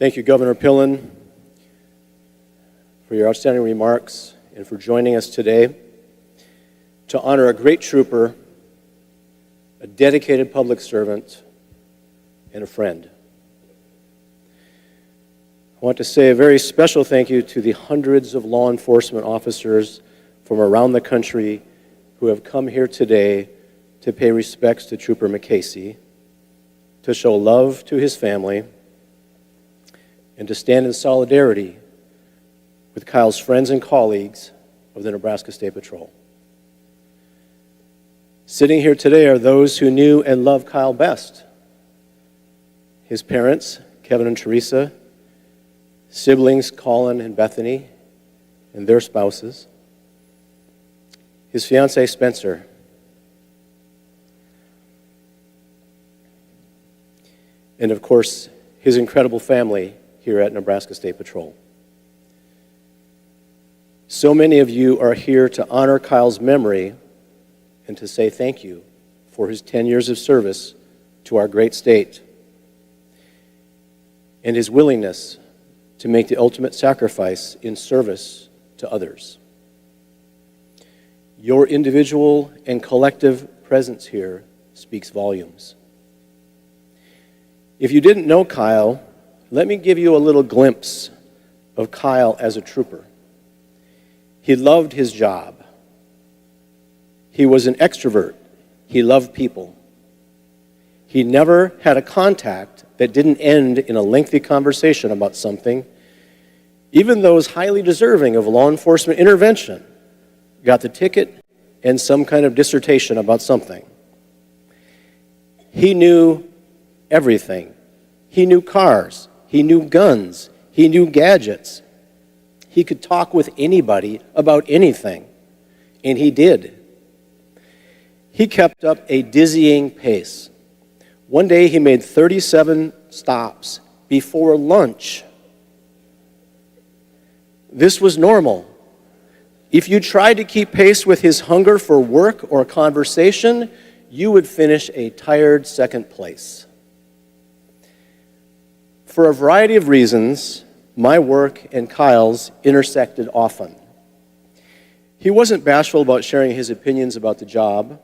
Thank you, Governor Pillen, for your outstanding remarks and for joining us today to honor a great trooper, a dedicated public servant, and a friend. I want to say a very special thank you to the hundreds of law enforcement officers from around the country who have come here today to pay respects to Trooper McAcy, to show love to his family, and to stand in solidarity with Kyle's friends and colleagues of the Nebraska State Patrol. Sitting here today are those who knew and loved Kyle best. His parents, Kevin and Teresa, siblings Colin and Bethany, and their spouses, his fiancée Spencer, and of course, his incredible family here at Nebraska State Patrol. So many of you are here to honor Kyle's memory and to say thank you for his 10 years of service to our great state and his willingness to make the ultimate sacrifice in service to others. Your individual and collective presence here speaks volumes. If you didn't know Kyle, let me give you a little glimpse of Kyle as a trooper. He loved his job. He was an extrovert. He loved people. He never had a contact that didn't end in a lengthy conversation about something. Even those highly deserving of law enforcement intervention got the ticket and some kind of dissertation about something. He knew everything. He knew cars. He knew guns. He knew gadgets. He could talk with anybody about anything, and he did. He kept up a dizzying pace. One day he made 37 stops before lunch. This was normal. If you tried to keep pace with his hunger for work or conversation, you would finish a tired second place. For a variety of reasons, my work and Kyle's intersected often. He wasn't bashful about sharing his opinions about the job.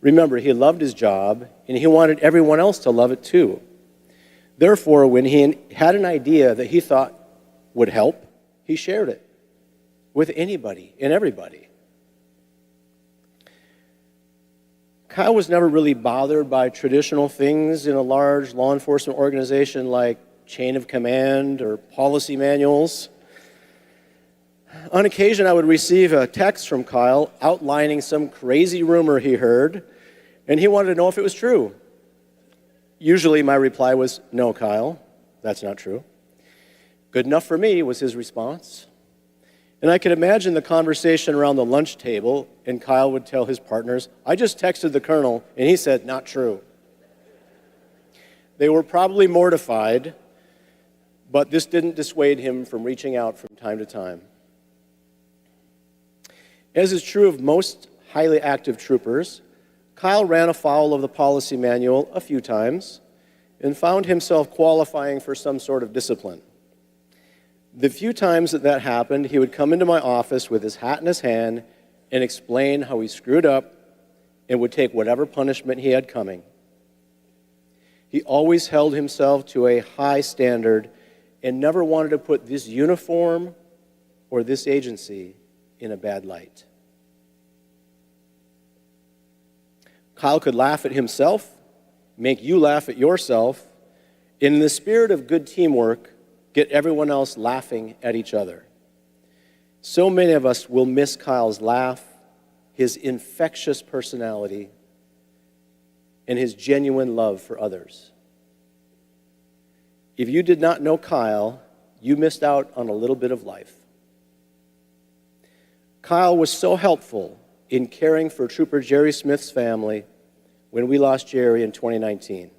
Remember, he loved his job, and he wanted everyone else to love it too. Therefore, when he had an idea that he thought would help, he shared it with anybody and everybody. Kyle was never really bothered by traditional things in a large law enforcement organization like chain of command or policy manuals. On occasion, I would receive a text from Kyle outlining some crazy rumor he heard, and he wanted to know if it was true. Usually my reply was, "No, Kyle, that's not true." "Good enough for me," was his response. And I could imagine the conversation around the lunch table, and Kyle would tell his partners, "I just texted the colonel, and he said, not true." They were probably mortified, but this didn't dissuade him from reaching out from time to time. As is true of most highly active troopers, Kyle ran afoul of the policy manual a few times and found himself qualifying for some sort of discipline. The few times that happened, he would come into my office with his hat in his hand and explain how he screwed up and would take whatever punishment he had coming. He always held himself to a high standard and never wanted to put this uniform or this agency in a bad light. Kyle could laugh at himself, make you laugh at yourself, and in the spirit of good teamwork, get everyone else laughing at each other. So many of us will miss Kyle's laugh, his infectious personality, and his genuine love for others. If you did not know Kyle, you missed out on a little bit of life. Kyle was so helpful in caring for Trooper Jerry Smith's family when we lost Jerry in 2019.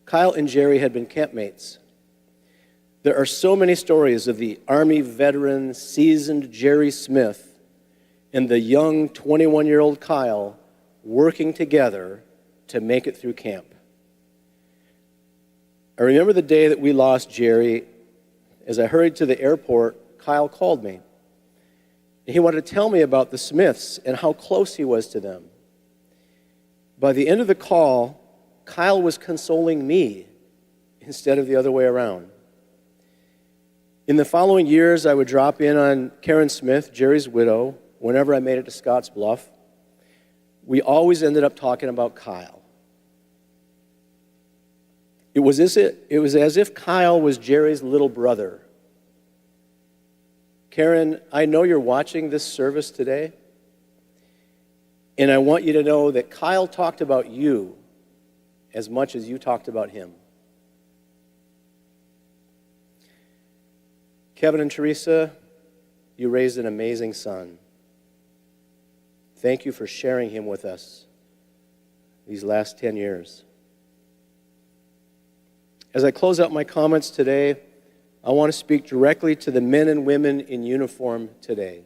Kyle and Jerry had been campmates. There are so many stories of the Army veteran, seasoned Jerry Smith and the young 21-year-old Kyle working together to make it through camp. I remember the day that we lost Jerry. As I hurried to the airport, Kyle called me. He wanted to tell me about the Smiths and how close he was to them. By the end of the call, Kyle was consoling me instead of the other way around. In the following years, I would drop in on Karen Smith, Jerry's widow, whenever I made it to Scotts Bluff. We always ended up talking about Kyle. It was as if Kyle was Jerry's little brother. Karen, I know you're watching this service today, and I want you to know that Kyle talked about you as much as you talked about him. Kevin and Teresa, you raised an amazing son. Thank you for sharing him with us these last 10 years. As I close out my comments today, I want to speak directly to the men and women in uniform today.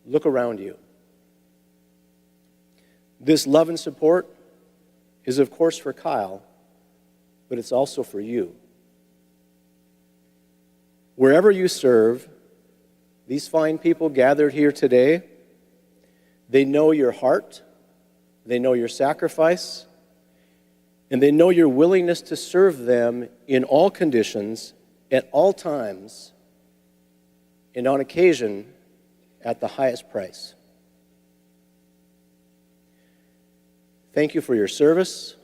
Look around you. This love and support is, of course, for Kyle, but it's also for you. Wherever you serve, these fine people gathered here today, they know your heart, they know your sacrifice, and they know your willingness to serve them in all conditions, at all times, and on occasion, at the highest price. Thank you for your service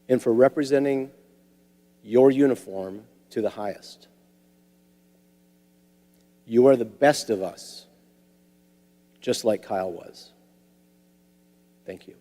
and for representing your uniform to the highest. You are the best of us, just like Kyle was. Thank you.